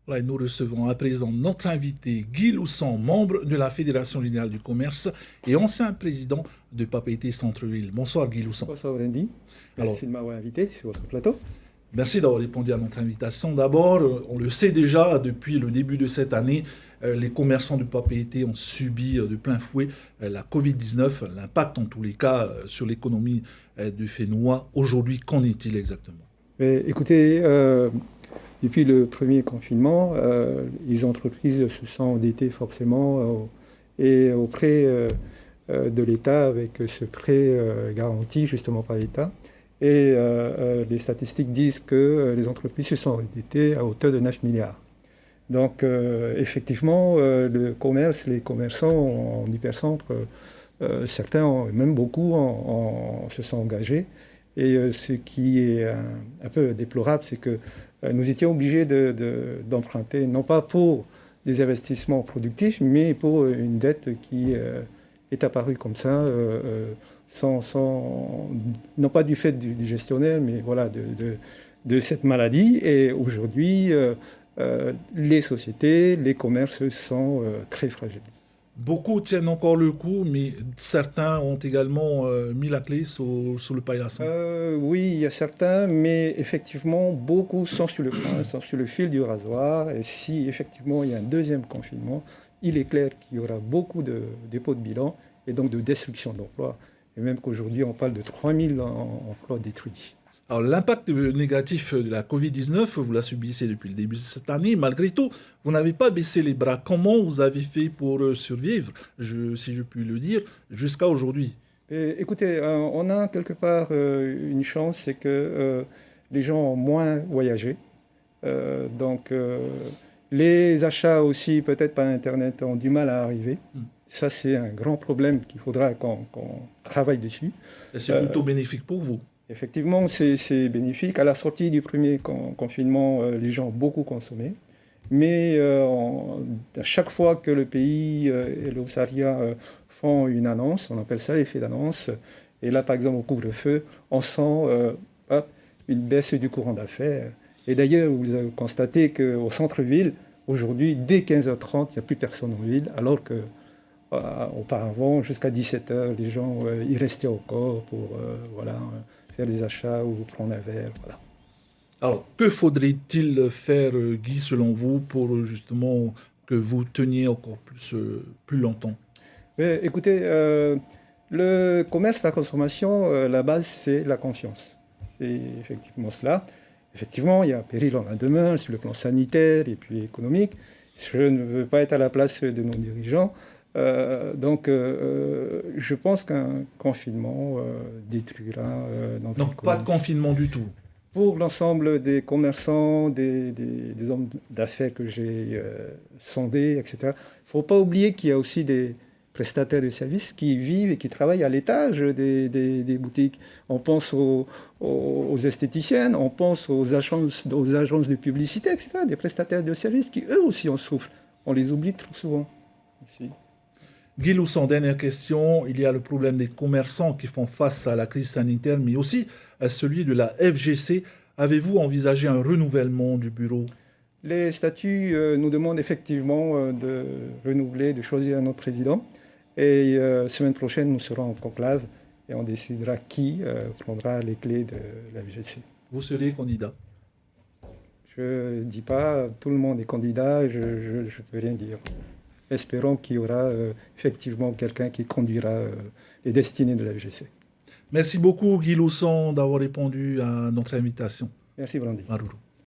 Voilà, nous recevons à présent notre invité Guy Loussan, membre de la Fédération générale du commerce et ancien président de Papeete Centre-Ville. Bonsoir Guy Loussan. Bonsoir Brandy, merci de m'avoir invité sur votre plateau. Merci d'avoir répondu à notre invitation. D'abord, on le sait déjà, depuis le début de cette année, les commerçants de Papeete ont subi de plein fouet la Covid-19, l'impact en tous les cas sur l'économie de Fénois. Aujourd'hui, qu'en est-il exactement? Écoutez, depuis le premier confinement, les entreprises se sont endettées forcément et auprès de l'État avec ce prêt garanti justement par l'État. Et les statistiques disent que les entreprises se sont endettées à hauteur de 9 milliards. Donc effectivement, le commerce, les commerçants en hypercentre, certains, même beaucoup, se sont engagés. Et ce qui est un peu déplorable, c'est que nous étions obligés d'emprunter, non pas pour des investissements productifs, mais pour une dette qui est apparue comme ça, non pas du fait du gestionnaire, mais voilà, de cette maladie. Et aujourd'hui, les sociétés, les commerces sont très fragiles. Beaucoup tiennent encore le coup, mais certains ont également mis la clé sur le paillasson. Oui, il y a certains, mais effectivement, beaucoup sont sur le point, sont sur le fil du rasoir. Et si effectivement il y a un deuxième confinement, il est clair qu'il y aura beaucoup de dépôts de bilan et donc de destruction d'emplois. Et même qu'aujourd'hui, on parle de 3000 emplois détruits. Alors, l'impact négatif de la Covid-19, vous la subissez depuis le début de cette année. Malgré tout, vous n'avez pas baissé les bras. Comment vous avez fait pour survivre, si je puis le dire, jusqu'à aujourd'hui? Écoutez, on a quelque part une chance, c'est que les gens ont moins voyagé. Donc, les achats aussi, peut-être par Internet, ont du mal à arriver. Ça, c'est un grand problème qu'il faudra qu'on travaille dessus. C'est plutôt bénéfique pour vous? Effectivement, c'est bénéfique. À la sortie du premier confinement, les gens ont beaucoup consommé. Mais à chaque fois que le pays et le Haut-Saria font une annonce, on appelle ça l'effet d'annonce, et là, par exemple, au couvre-feu, on sent une baisse du courant d'affaires. Et d'ailleurs, vous avez constaté qu'au centre-ville, aujourd'hui, dès 15h30, il n'y a plus personne en ville, alors que auparavant, jusqu'à 17h, les gens y restaient encore pour faire des achats ou prendre un verre. Voilà. Alors, que faudrait-il faire, Guy, selon vous, pour justement que vous teniez encore plus longtemps? Écoutez, le commerce, la consommation, la base, c'est la confiance. C'est effectivement cela. Effectivement, il y a un péril en lendemain sur le plan sanitaire et puis économique. Je ne veux pas être à la place de nos dirigeants. Donc, je pense qu'un confinement détruira notre Donc, pas de confinement du tout? Pour l'ensemble des commerçants, des hommes d'affaires que j'ai sondés, etc., il ne faut pas oublier qu'il y a aussi des prestataires de services qui vivent et qui travaillent à l'étage des boutiques. On pense aux esthéticiennes, on pense aux agences de publicité, etc., des prestataires de services qui, eux aussi, en souffrent. On les oublie trop souvent ici. Guy Loussan, dernière question. Il y a le problème des commerçants qui font face à la crise sanitaire, mais aussi à celui de la FGC. Avez-vous envisagé un renouvellement du bureau? Les statuts nous demandent effectivement de renouveler, de choisir un autre président. Et semaine prochaine, nous serons en conclave et on décidera qui prendra les clés de la FGC. Vous serez candidat? Je ne dis pas, tout le monde est candidat, je ne peux rien dire. Espérons qu'il y aura effectivement quelqu'un qui conduira les destinées de la FGC. Merci beaucoup, Guy Loussan, d'avoir répondu à notre invitation. Merci, Brandy. Maruru.